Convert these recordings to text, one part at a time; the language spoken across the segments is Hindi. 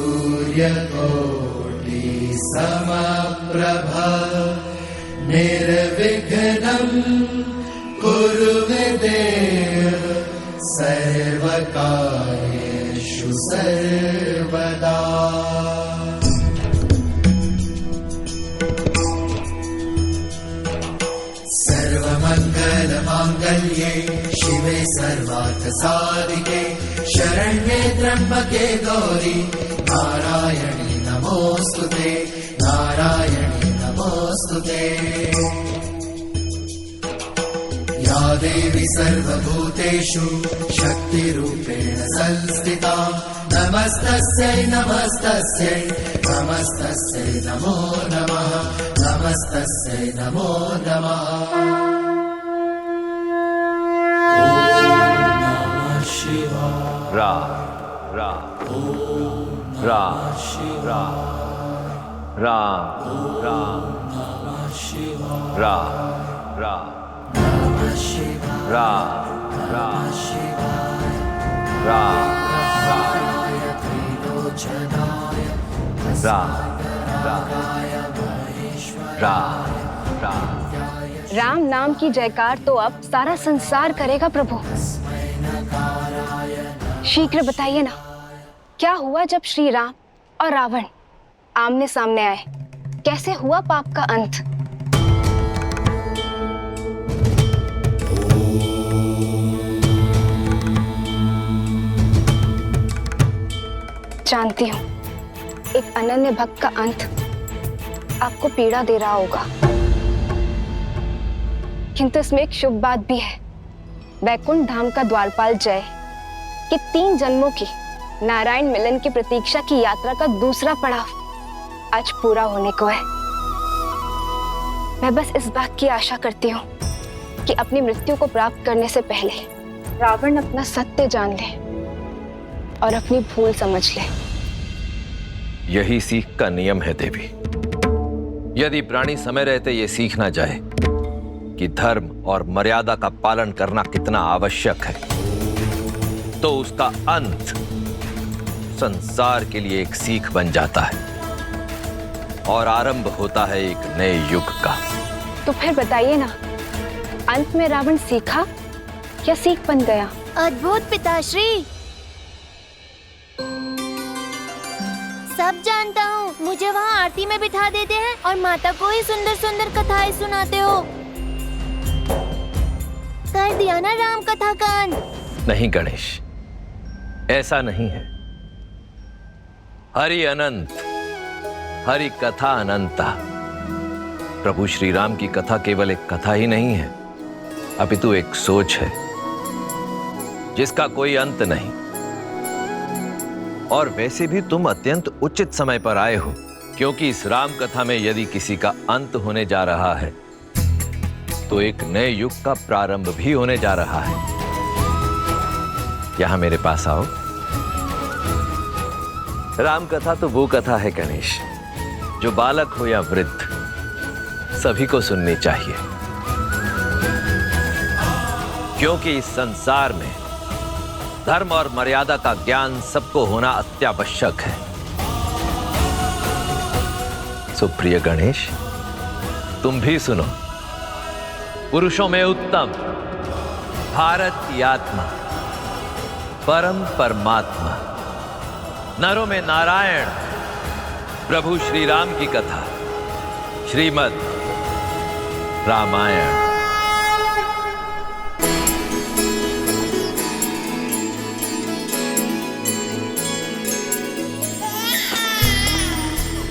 सूर्यकोटि समप्रभ निर्विघ्नं कुरु मे देव सर्वकार्येषु सर्वदा। सर्वमङ्गलमाङ्गल्ये शिवे सर्वार्थसाधिके शरण्ये त्र्यम्बके गौरी नारायणी नमोऽस्तुते नारायणी नमोऽस्तुते। या देवी सर्वभूतेषु शक्तिरूपेण संस्थिता नमस्तस्यै नमस्तस्यै नमस्तस्यै नमो नमः नमस्तस्यै नमो नमः। रा रा रा रा रा रा रा रा रा रा रा राम नाम की जयकार तो अब सारा संसार करेगा प्रभु। शीघ्र बताइए ना, क्या हुआ जब श्री राम और रावण आमने सामने आए? कैसे हुआ पाप का अंत? जानती हूँ एक अनन्य भक्त का अंत आपको पीड़ा दे रहा होगा, किंतु इसमें एक शुभ बात भी है। वैकुंठ धाम का द्वारपाल जय कि 3 जन्मों की नारायण मिलन की प्रतीक्षा की यात्रा का दूसरा पड़ाव आज पूरा होने को है। मैं बस इस बात की आशा करती हूँ कि अपनी मृत्यु को प्राप्त करने से पहले रावण अपना सत्य जान ले और अपनी भूल समझ ले। यही सीख का नियम है देवी। यदि प्राणी समय रहते ये सीख ना जाए कि धर्म और मर्यादा का पालन करना कितना आवश्यक है, तो उसका अंत संसार के लिए एक सीख बन जाता है और आरंभ होता है एक नए युग का। तो फिर बताइए ना, अंत में रावण सीखा या सीख बन गया? अद्भुत पिताश्री, सब जानता हूँ। मुझे वहाँ आरती में बिठा देते हैं और माता को ही सुंदर सुंदर कथाएं सुनाते हो। कर दिया ना राम कथा का अंत? नहीं गणेश, ऐसा नहीं है। हरि अनंत, हरि कथा अनंता। प्रभु श्री राम की कथा केवल एक कथा ही नहीं है, अपितु एक सोच है जिसका कोई अंत नहीं। और वैसे भी तुम अत्यंत उचित समय पर आए हो, क्योंकि इस राम कथा में यदि किसी का अंत होने जा रहा है तो एक नए युग का प्रारंभ भी होने जा रहा है। यहां मेरे पास आओ। राम कथा तो वो कथा है गणेश, जो बालक हो या वृद्ध सभी को सुननी चाहिए, क्योंकि इस संसार में धर्म और मर्यादा का ज्ञान सबको होना अत्यावश्यक है। सुप्रिय गणेश, तुम भी सुनो। पुरुषों में उत्तम भारत की आत्मा, परम परमात्मा, नरों में नारायण, प्रभु श्री राम की कथा, श्रीमद् रामायण।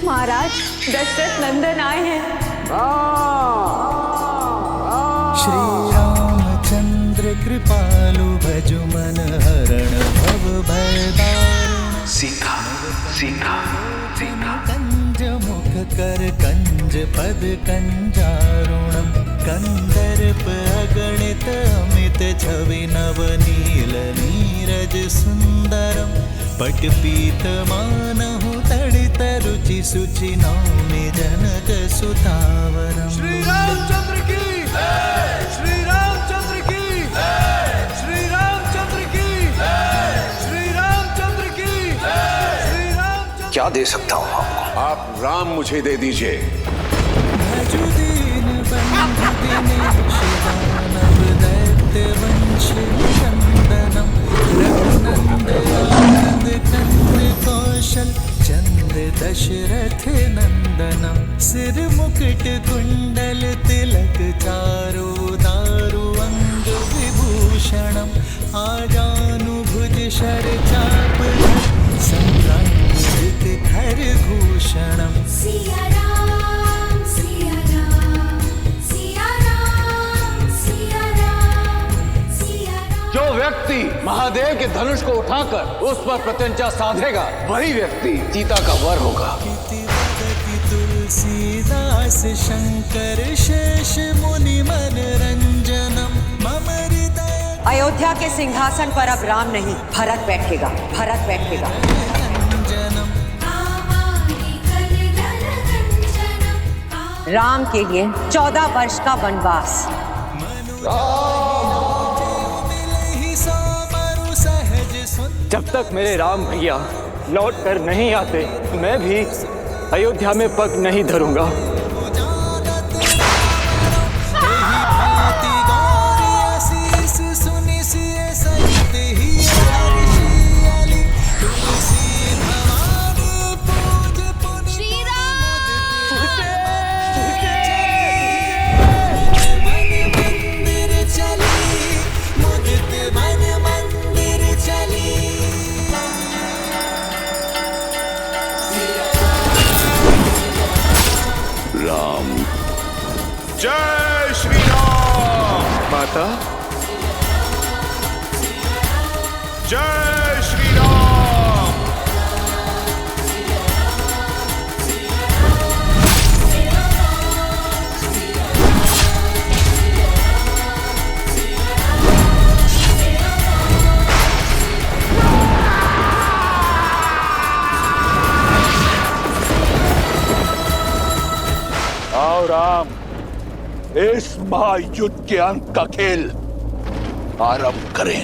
महाराज, दशरथ नंदन आए हैं। श्री रामचंद्र कृपालु भजु मन हरण भव भय दारुण। सीखा सीखा सीखा। कंज मुख कर कंज पद कंजारुणम। कंदर्प अगणित अमित छवि नव नील नीरज सुंदरम। पट पीत मानहु तड़ित रुचि सुचि नौमि जनक सुतावरम। श्री रामचंद्र की श्री रामचंद्र की श्री रामचंद्र की श्री रामचंद्र की श्री रामचंद्र। क्या दे सकता हूँ आपको? आप राम मुझे दे दीजिए। भजुदीन बंधु दिनेश दानव दैत्य वंशी चंदनम रघुनंदन कंद कौशल चंद्र दशरथ नंदनम सिर मुकुट कुंडल तिलक चारु दारु अंग विभूषणम आजानुभुज शर चाप संभ्रांजित खर भूषणम। सिया राम सिया राम सिया राम सिया राम सिया राम। जो व्यक्ति महादेव के धनुष को उठाकर उस पर प्रत्यंचा साधेगा वही व्यक्ति सीता का वर होगा। तुलसीदास शंकर शेष मुनि मनरंजनम मम हृदय। अयोध्या के सिंहासन पर अब राम नहीं भरत बैठेगा, भरत बैठेगा। राम के लिए 14 वर्ष का वनवास। जब तक मेरे राम भैया लौट कर नहीं आते मैं भी अयोध्या में पग नहीं धरूंगा। जय श्री राम। माता जय श्री राम। आओ राम, इस महायुद्ध के अंत का खेल आरंभ करें।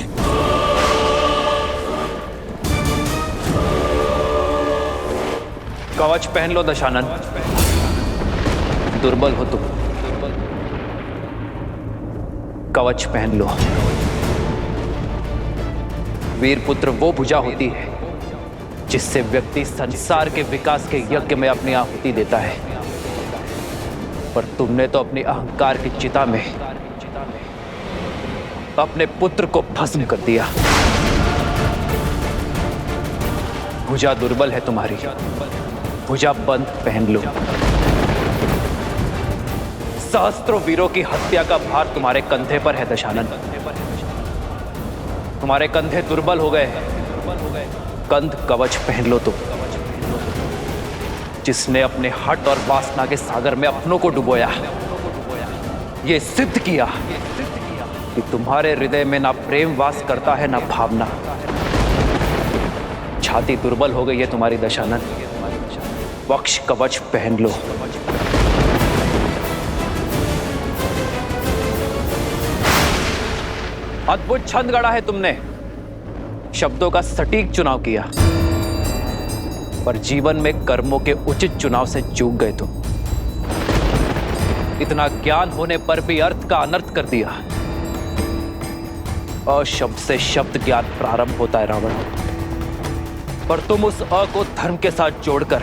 कवच पहन लो दशानन, दुर्बल हो तुम। कवच पहन लो। वीर पुत्र वो भुजा होती है जिससे व्यक्ति संसार के विकास के यज्ञ में अपनी आहुति देता है, पर तुमने तो अपनी अहंकार की चिता में अपने पुत्र को भस्म कर दिया। भुजा दुर्बल है तुम्हारी, भुजा बंद पहन लो। सहस्त्रों वीरों की हत्या का भार तुम्हारे कंधे पर है दशानन। तुम्हारे कंधे दुर्बल हो गए, कंध कवच पहन लो तुम, जिसने अपने हट और वासना के सागर में अपनों को डुबोया, ये सिद्ध किया कि तुम्हारे हृदय में ना प्रेम वास करता है ना भावना। छाती दुर्बल हो गई है तुम्हारी दशानन, वक्ष कवच पहन लो। अद्भुत छंद गढ़ा है तुमने, शब्दों का सटीक चुनाव किया, पर जीवन में कर्मों के उचित चुनाव से चूक गए तुम। इतना ज्ञान होने पर भी अर्थ का अनर्थ कर दिया। अशब्द से शब्द ज्ञान प्रारंभ होता है रावण, पर तुम उस अ को धर्म के साथ जोड़कर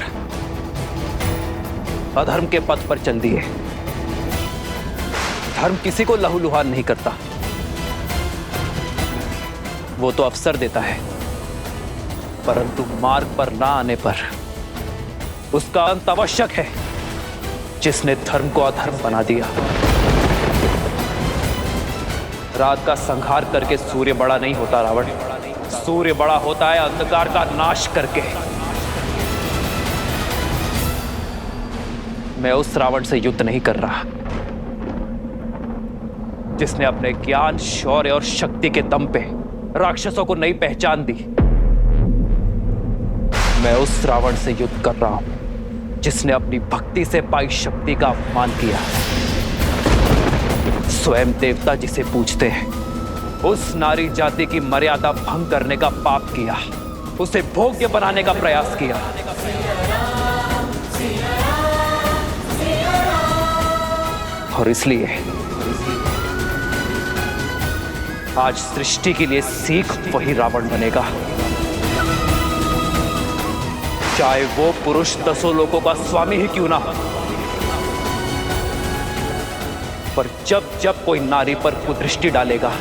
अधर्म के पथ पर चल दिए। धर्म किसी को लहूलुहान नहीं करता, वो तो अवसर देता है, परंतु मार्ग पर ना आने पर उसका अंत आवश्यक है। जिसने धर्म को अधर्म बना दिया। रात का संहार करके सूर्य बड़ा नहीं होता रावण, सूर्य बड़ा होता है अंधकार का नाश करके। मैं उस रावण से युद्ध नहीं कर रहा जिसने अपने ज्ञान, शौर्य और शक्ति के दम पे राक्षसों को नई पहचान दी। मैं उस रावण से युद्ध कर रहा हूं जिसने अपनी भक्ति से पाई शक्ति का अपमान किया। स्वयं देवता जिसे पूजते हैं, उस नारी जाति की मर्यादा भंग करने का पाप किया। उसे भोग्य बनाने का प्रयास किया। और इसलिए आज सृष्टि के लिए सीख वही रावण बनेगा, चाहे वो पुरुष 10 लोकों का स्वामी ही क्यों ना हो। पर जब जब कोई नारी पर कुदृष्टि डालेगा,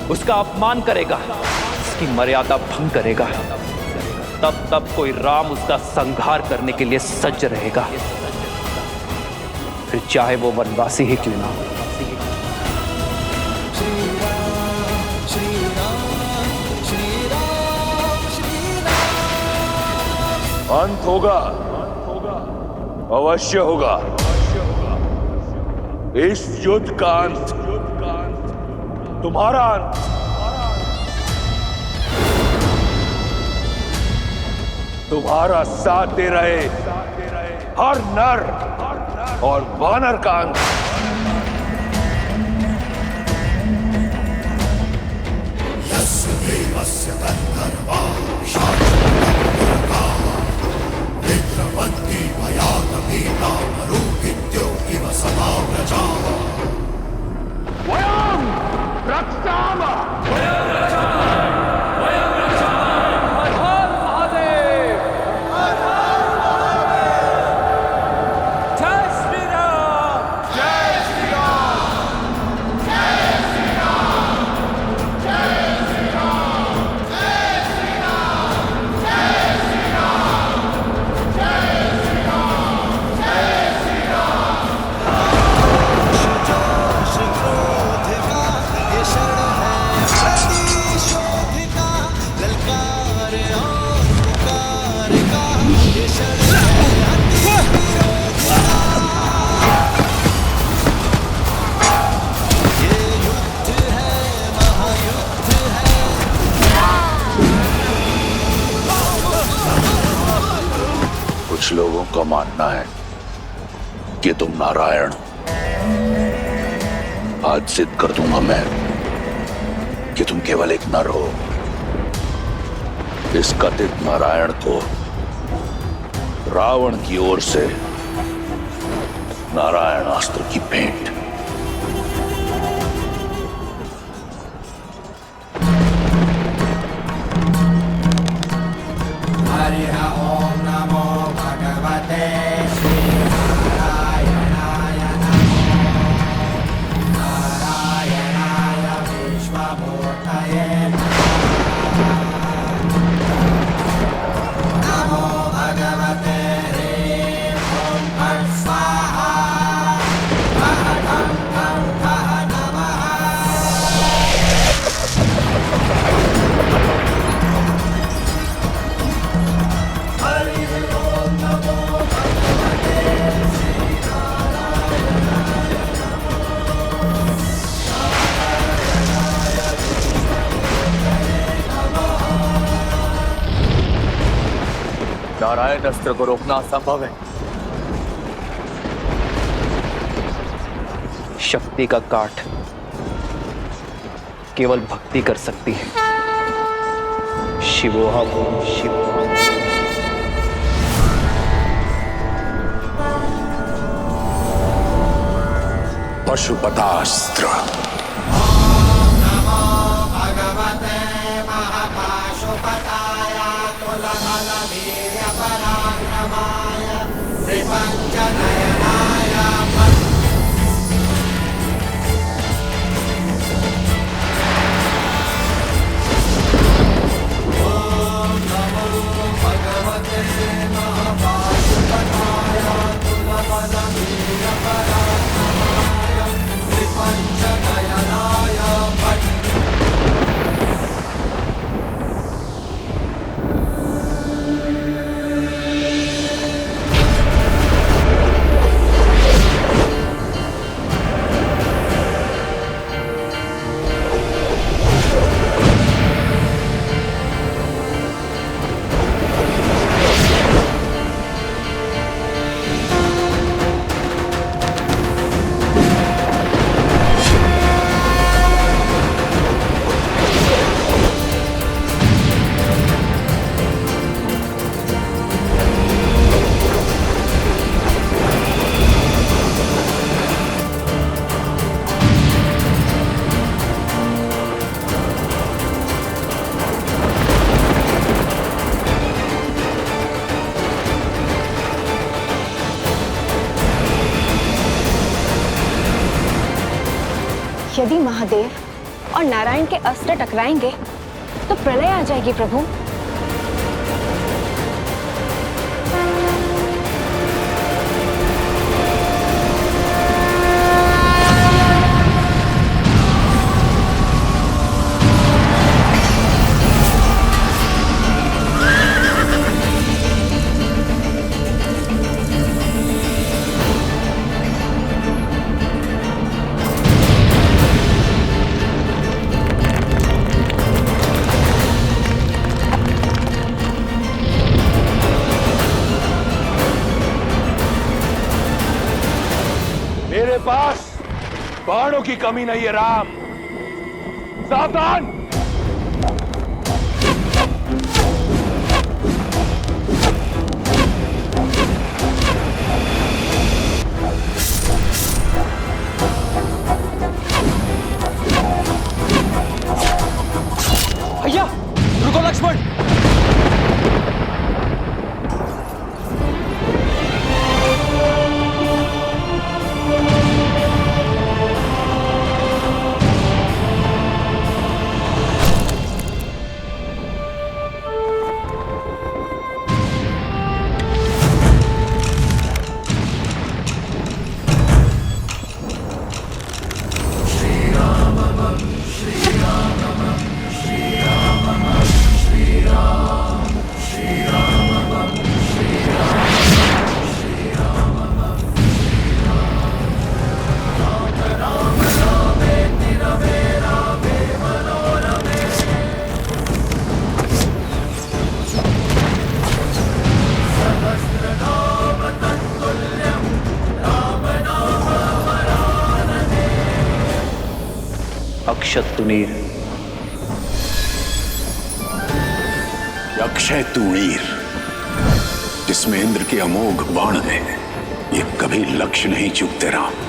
उसका अपमान करेगा, उसकी मर्यादा भंग करेगा, तब तब कोई राम उसका संहार करने के लिए सज्ज रहेगा, फिर चाहे वो वनवासी ही क्यों ना हो। अंत होगा, अवश्य होगा। इस युद्ध का अंत तुम्हारा अंत। तुम्हारा साथ दे रहे हर नर और वानर का अंत। कुछ लोगों का मानना है कि तुम नारायण हो। आज सिद्ध कर दूंगा मैं कि तुम केवल एक नर हो। इस कथित नारायण को रावण की ओर से नारायण अस्त्र की भेंट। नारायण अस्त्र को रोकना असंभव है। शक्ति का काट केवल भक्ति कर सकती है। शिवोहम शिवोहम। पशुपतास्त्र। यदि महादेव और नारायण के अस्त्र टकराएंगे तो प्रलय आ जाएगी प्रभु। मेरे पास बाणों की कमी नहीं है राम। सावधान। भैया रुको लक्ष्मण। अक्षय तुनीर। अक्षय तुणीर जिसमें इंद्र के अमोघ बाण है, ये कभी लक्ष्य नहीं चूकते राम।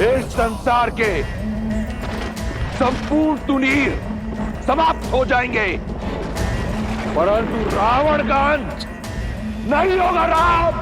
इस संसार के संपूर्ण तुनीर समाप्त हो जाएंगे, परंतु रावण का अंत नहीं होगा राम।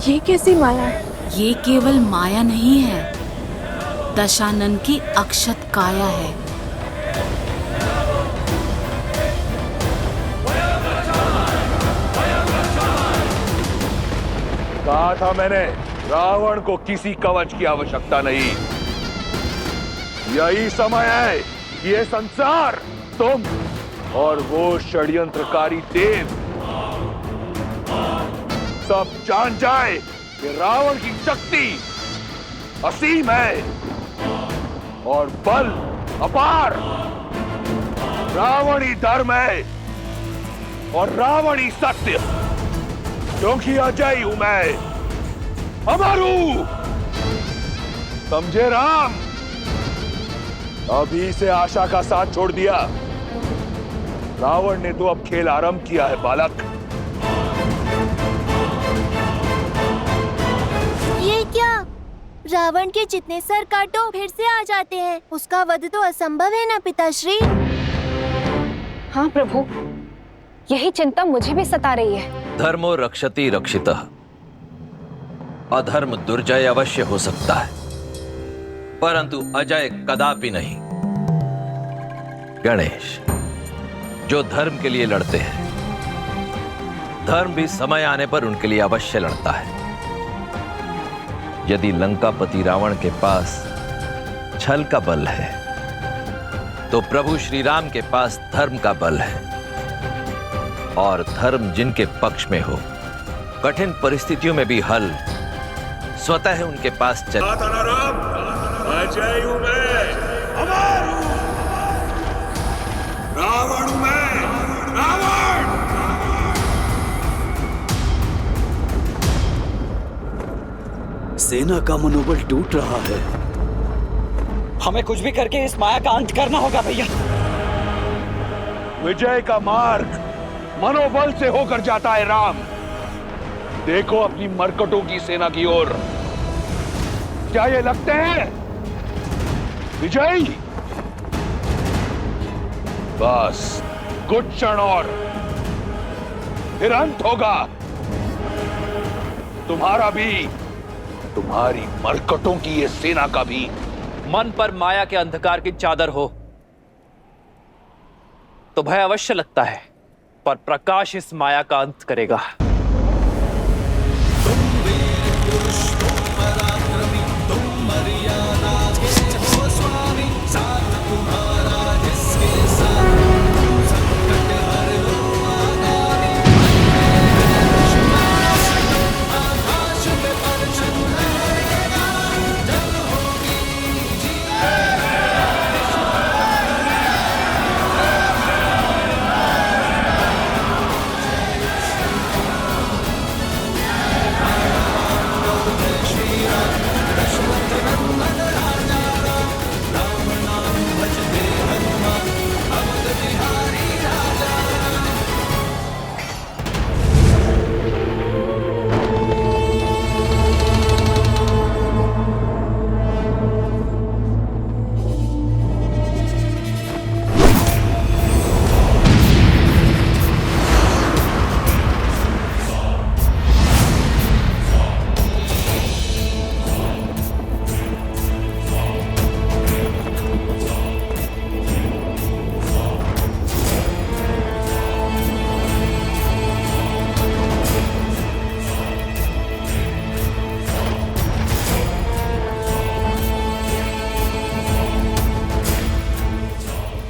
ये कैसी माला है? ये केवल माया नहीं है, दशानन की अक्षत काया है। कहा था मैंने, रावण को किसी कवच की आवश्यकता नहीं। यही समय है कि ये संसार, तुम और वो षड्यंत्रकारी देव सब जान जाए कि रावण की शक्ति असीम है और बल अपार। रावण ही धर्म है और रावण ही सत्य, क्योंकि अजय हूं मैं, अमर हूं। समझे राम? अभी से आशा का साथ छोड़ दिया। रावण ने तो अब खेल आरंभ किया है बालक। ये क्या? रावण के जितने सर काटो फिर से आ जाते हैं। उसका वध तो असंभव है ना पिताश्री? हाँ प्रभु, यही चिंता मुझे भी सता रही है। धर्मो रक्षति रक्षितः। अधर्म दुर्जय अवश्य हो सकता है, परंतु अजय कदापि नहीं। गणेश, जो धर्म के लिए लड़ते हैं, धर्म भी समय आने पर उनके लिए अवश्य लड़ता है। यदि लंकापति रावण के पास छल का बल है, तो प्रभु श्री राम के पास धर्म का बल है। और धर्म जिनके पक्ष में हो, कठिन परिस्थितियों में भी हल स्वतः उनके पास चल। अजय हूं मैं, अमर हूं। रावण हूं मैं, रावण। सेना का मनोबल टूट रहा है। हमें कुछ भी करके इस माया का अंत करना होगा भैया। विजय का मार्ग मनोबल से होकर जाता है राम। देखो अपनी मरकटों की सेना की ओर। क्या ये लगते हैं विजयी? बस कुछ क्षण और, फिर अंत होगा तुम्हारा भी, तुम्हारी मरकटों की ये सेना का भी। मन पर माया के अंधकार की चादर हो तो भय अवश्य लगता है, पर प्रकाश इस माया का अंत करेगा।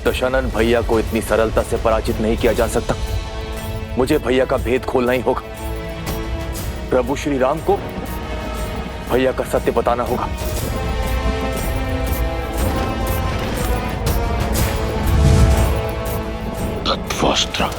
दशानन भैया को इतनी सरलता से पराजित नहीं किया जा सकता। मुझे भैया का भेद खोलना ही होगा। प्रभु श्री राम को भैया का सत्य बताना होगा। तत्वस्त्र।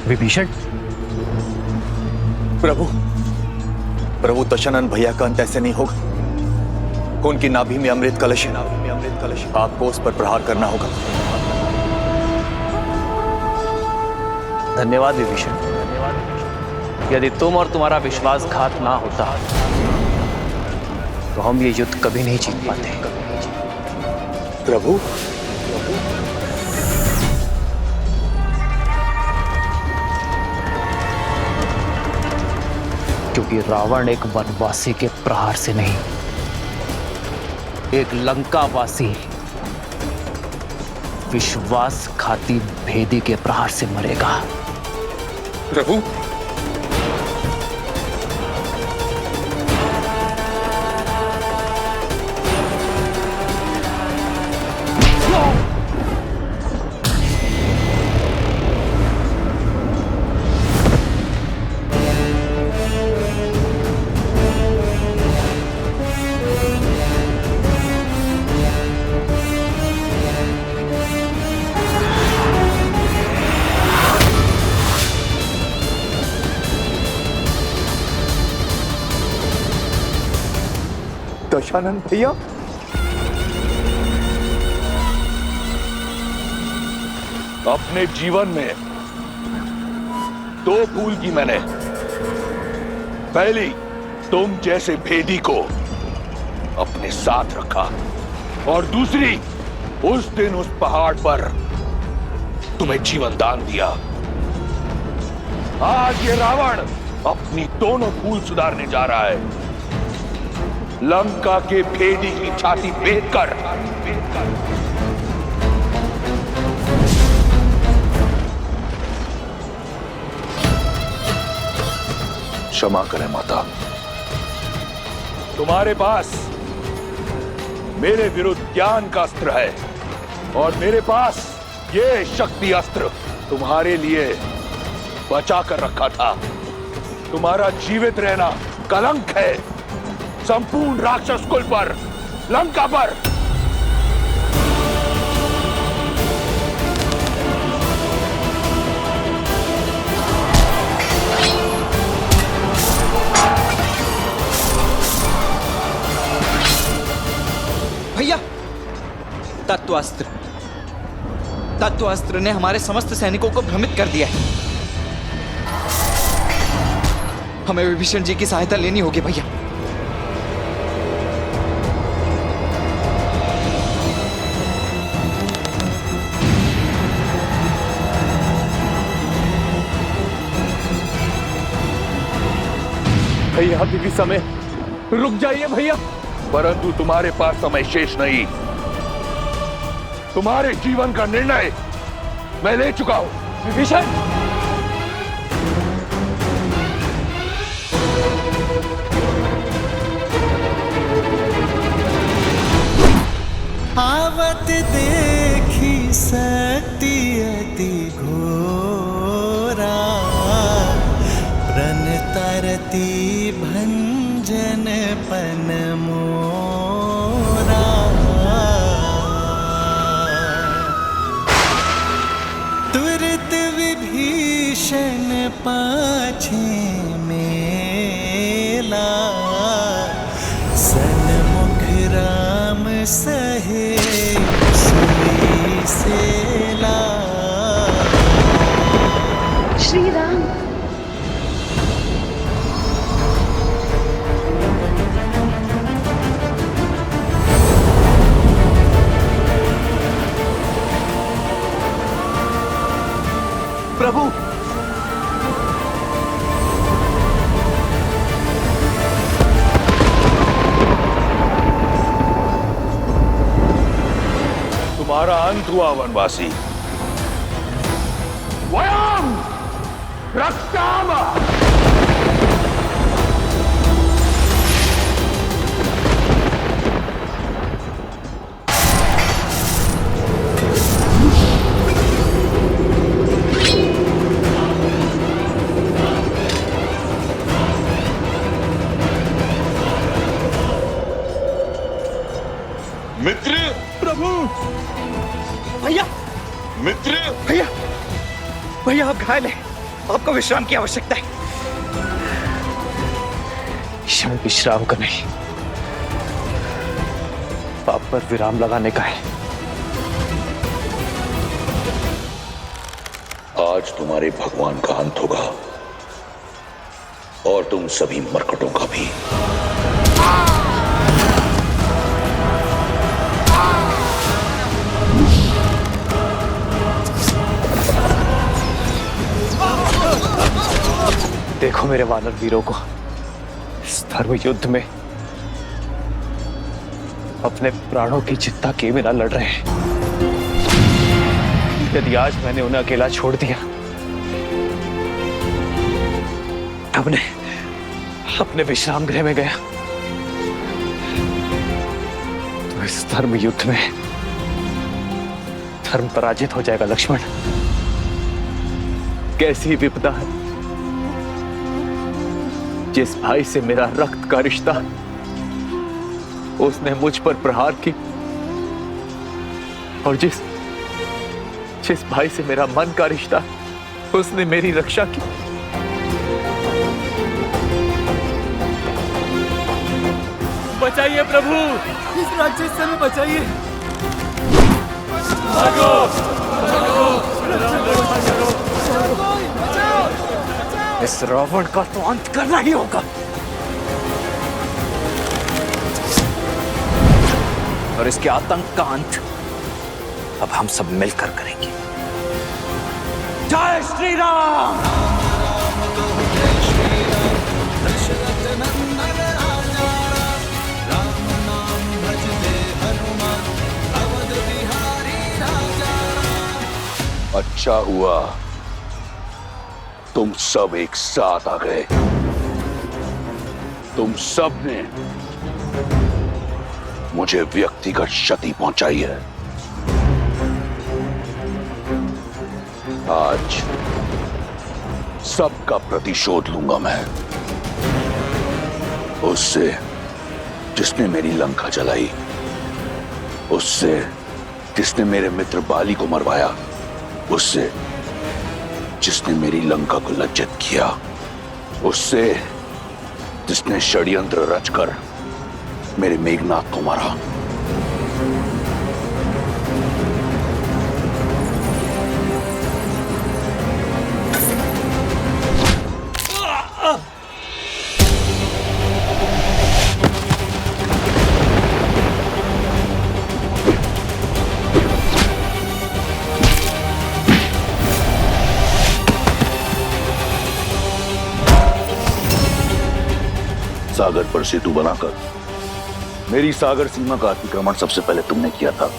विभीषण, प्रभु दशानन भैया का अंत ऐसे नहीं होगा। उनकी नाभि में अमृत कलश है, आपको उस पर प्रहार करना होगा। धन्यवाद विभीषण। यदि तुम और तुम्हारा विश्वासघात ना होता तो हम ये युद्ध कभी नहीं जीत पाते। प्रभु, क्योंकि रावण एक वनवासी के प्रहार से नहीं, एक लंकावासी विश्वासघाती भेदी के प्रहार से मरेगा। प्रभु, दशानन भैया, अपने जीवन में दो भूल की मैंने। पहली, तुम जैसे भेदी को अपने साथ रखा, और दूसरी, उस दिन उस पहाड़ पर तुम्हें जीवन दान दिया। आज ये रावण अपनी दोनों भूल सुधारने जा रहा है। लंका के भेदी की छाती बेच कर क्षमा करें माता। तुम्हारे पास मेरे विरुद्ध ज्ञान का अस्त्र है, और मेरे पास ये शक्ति अस्त्र तुम्हारे लिए बचा कर रखा था। तुम्हारा जीवित रहना कलंक है संपूर्ण राक्षस कुल पर, लंका पर। भैया, तत्वास्त्र ने हमारे समस्त सैनिकों को भ्रमित कर दिया है। हमें विभीषण जी की सहायता लेनी होगी भैया। भैया अभी भी समय, रुक जाइए भैया। परंतु तुम्हारे पास समय शेष नहीं। तुम्हारे जीवन का निर्णय मैं ले चुका हूं। विभीषण, आवत देखी शक्ति अति घोरा, प्रण तरती भंजन पन मोरा। तुरत विभीषण पाछे मेला, सन्मुख राम सहे सुई सेला। श्री राम, प्रभु, तुम्हारा अंत हुआ वनवासी। वयम रक्षाम। मित्र, प्रभु, भैया, मित्र, भैया, भैया आप घायल हैं। आपको विश्राम की आवश्यकता है। क्षण विश्राम का नहीं, पाप पर विराम लगाने का है। आज तुम्हारे भगवान का अंत होगा और तुम सभी मरकटों का भी। देखो मेरे वानर वीरों को इस धर्म युद्ध में अपने प्राणों की चिंता किए बिना लड़ रहे हैं। यदि आज मैंने उन्हें अकेला छोड़ दिया, अपने विश्राम गृह में गया, तो इस धर्म युद्ध में धर्म पराजित हो जाएगा। लक्ष्मण, कैसी विपदा है। जिस भाई से मेरा रक्त का रिश्ता, उसने मुझ पर प्रहार की, और जिस भाई से मेरा मन का रिश्ता, उसने मेरी रक्षा की। बचाइए प्रभु, इस राक्षस से हमें बचाइए। भागो, भागो, इस रावण का तो अंत करना ही होगा। और इसके आतंक का अंत अब हम सब मिलकर करेंगे। जय श्री राम। अच्छा हुआ तुम सब एक साथ आ गए। तुम सब ने मुझे व्यक्तिगत क्षति पहुंचाई है। आज सबका प्रतिशोध लूंगा मैं। उससे जिसने मेरी लंका जलाई, उससे जिसने मेरे मित्र बाली को मरवाया, उससे जिसने मेरी लंका को लज्जित किया, उससे जिसने षड्यंत्र रचकर मेरे मेघनाथ को मारा। सागर पर सेतु बनाकर मेरी सागर सीमा का अतिक्रमण सबसे पहले तुमने किया था।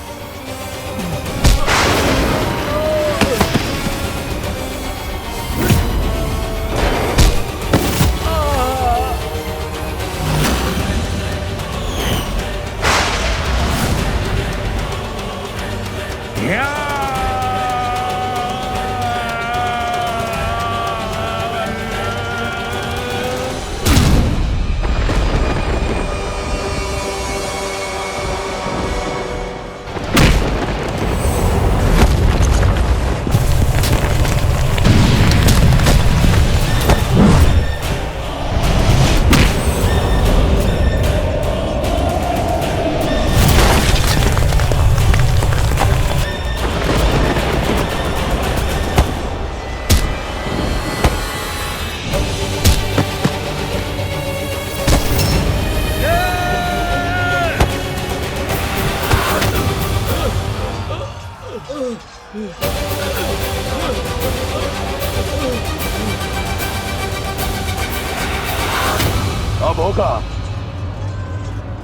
अब होगा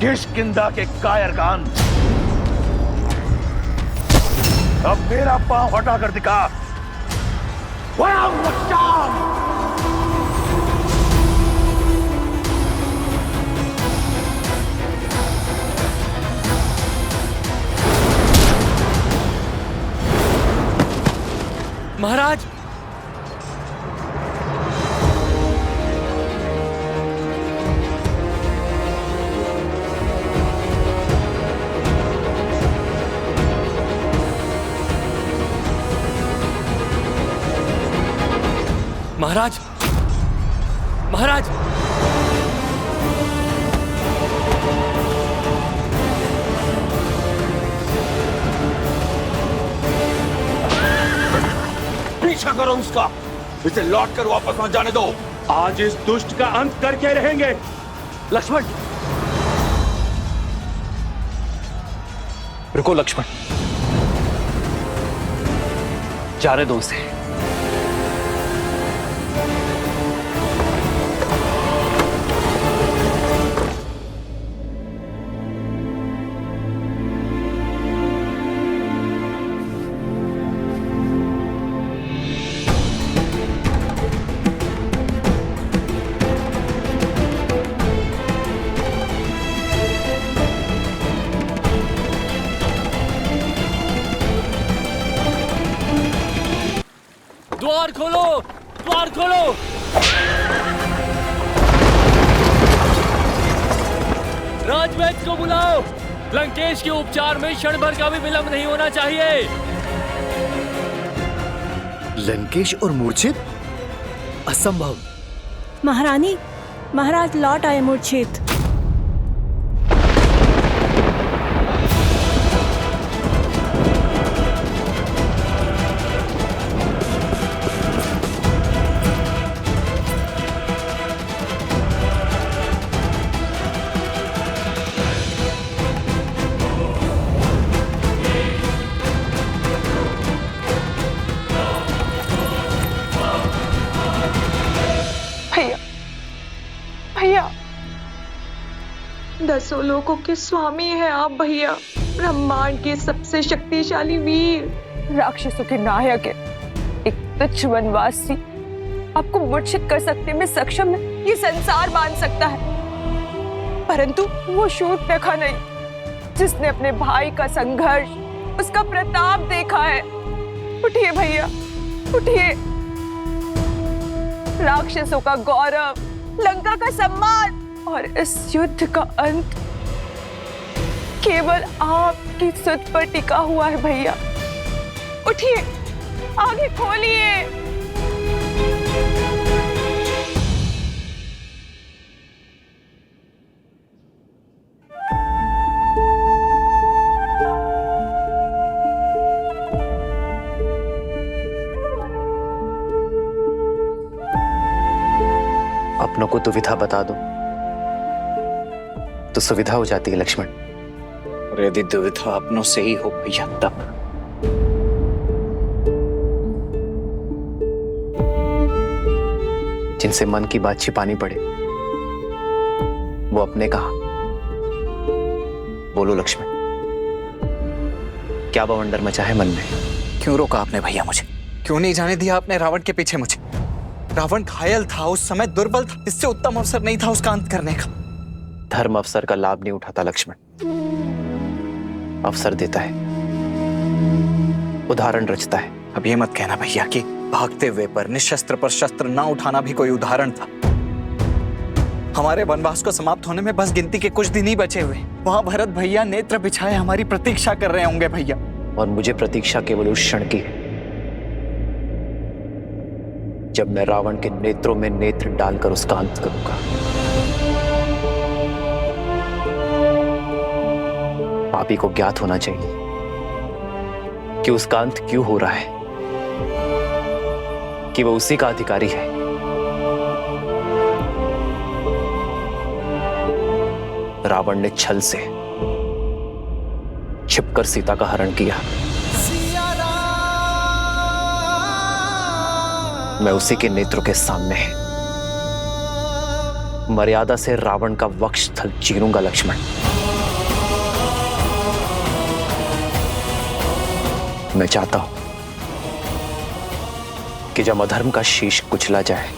किष्किंधा के कायर का अंत। अब मेरा पांव हटाकर दिखा। महाराज, महाराज, महाराज, पीछा करो उसका, इसे लौट कर वापस मत जाने दो। आज इस दुष्ट का अंत करके रहेंगे। लक्ष्मण, रुको लक्ष्मण, जाने दो उसे। द्वार खोलो, द्वार खोलो। राजवैद्य को बुलाओ। लंकेश के उपचार में क्षण भर का भी विलंब नहीं होना चाहिए। लंकेश और मूर्छित? असंभव। महारानी, महाराज लौट आए मूर्छित। भैया, दसों लोगों के स्वामी हैं आप भैया, ब्रह्मांड के सबसे शक्तिशाली वीर, राक्षसों के नायक है। एक तुच्छ वनवासी आपको मूर्छित कर सकने में सक्षम है, ये संसार मान सकता है, परंतु वो शूर्पणखा नहीं, जिसने अपने भाई का संघर्ष, उसका प्रताप देखा है। उठिए भैया, उठिए। राक्षसों का गौरव, लंका का सम्मान और इस युद्ध का अंत केवल आपकी सुध पर टिका हुआ है भैया। उठिए, आगे खोलिए। अपनों को दुविधा बता दो तो सुविधा हो जाती है लक्ष्मण। और यदि दुविधा अपनों से ही हो भैया तब? जिनसे मन की बात छिपानी पड़े वो अपने कहा। बोलो लक्ष्मण, क्या बवंडर मचा है मन में? क्यों रोका आपने भैया मुझे? क्यों नहीं जाने दिया आपने रावण के पीछे मुझे? रावण घायल था, उस समय दुर्बल था, इससे उत्तम अवसर नहीं था उसका अंत करने का। धर्म अवसर का लाभ नहीं उठाता लक्ष्मण, अवसर देता है, उदाहरण रचता है। अब ये मत कहना भैया कि भागते हुए पर निशस्त्र पर शस्त्र ना उठाना भी कोई उदाहरण था। हमारे वनवास को समाप्त होने में बस गिनती के कुछ दिन ही बचे हुए। वहां भरत भैया नेत्र बिछाए हमारी प्रतीक्षा कर रहे होंगे भैया। और मुझे प्रतीक्षा केवल उस क्षण की है जब मैं रावण के नेत्रों में नेत्र डालकर उसका अंत करूंगा। पापी को ज्ञात होना चाहिए कि उसका अंत क्यों हो रहा है, कि वो उसी का अधिकारी है। रावण ने छल से छिपकर सीता का हरण किया। मैं उसी के नेत्रों के सामने मर्यादा से रावण का वक्षस्थल चीरूंगा लक्ष्मण। मैं चाहता हूं कि जब अधर्म का शीश कुचला जाए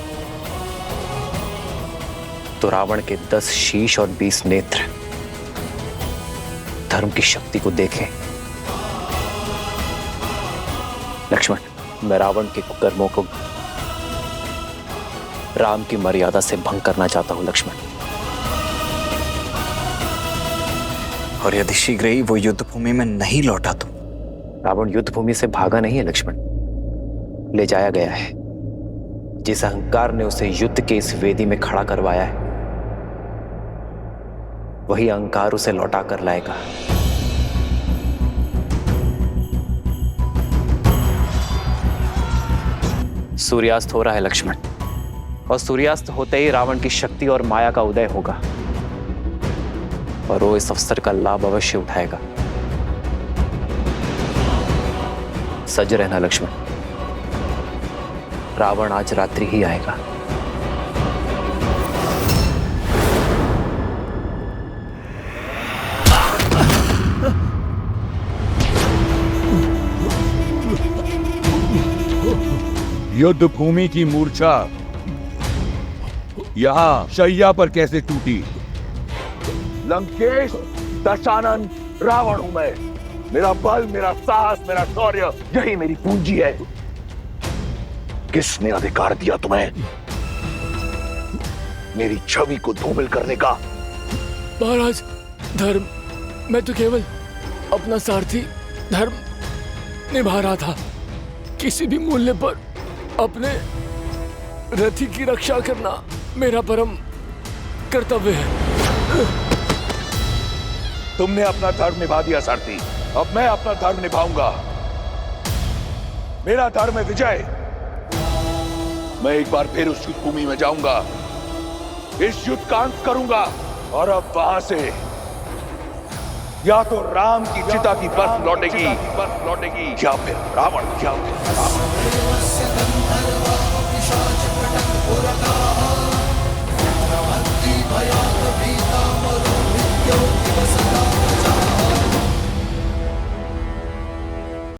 तो रावण के 10 शीश और 20 नेत्र धर्म की शक्ति को देखें। लक्ष्मण, मैं रावण के कुकर्मों को राम की मर्यादा से भंग करना चाहता हूं लक्ष्मण। और यदि शीघ्र ही वो युद्ध भूमि में नहीं लौटा तो? रावण युद्ध भूमि से भागा नहीं है लक्ष्मण, ले जाया गया है। जिस अहंकार ने उसे युद्ध के इस वेदी में खड़ा करवाया है, वही अहंकार उसे लौटा कर लाएगा। सूर्यास्त हो रहा है लक्ष्मण, और सूर्यास्त होते ही रावण की शक्ति और माया का उदय होगा, और वो इस अवसर का लाभ अवश्य उठाएगा। सज रहना लक्ष्मण, रावण आज रात्रि ही आएगा। युद्ध भूमि की मूर्छा यहाँ शैया पर कैसे टूटी? लंकेश, दशानन, रावण हूं मैं। मेरा बल, मेरा साहस, मेरा शौर्य, यही मेरी पूंजी है। किसने अधिकार दिया तुम्हें मेरी छवि को धूमिल करने का? महाराज, धर्म, मैं तो केवल अपना सारथी धर्म निभा रहा था। किसी भी मूल्य पर अपने रथी की रक्षा करना मेरा परम कर्तव्य है। तुमने अपना धर्म निभा दिया सारथी, अब मैं अपना धर्म निभाऊंगा। मेरा धर्म है विजय। मैं एक बार फिर उस युद्ध भूमि में जाऊंगा, इस युद्ध का अंत करूंगा, और अब वहां से या तो राम की चिता की बर्फ लौटेगी या फिर रावण।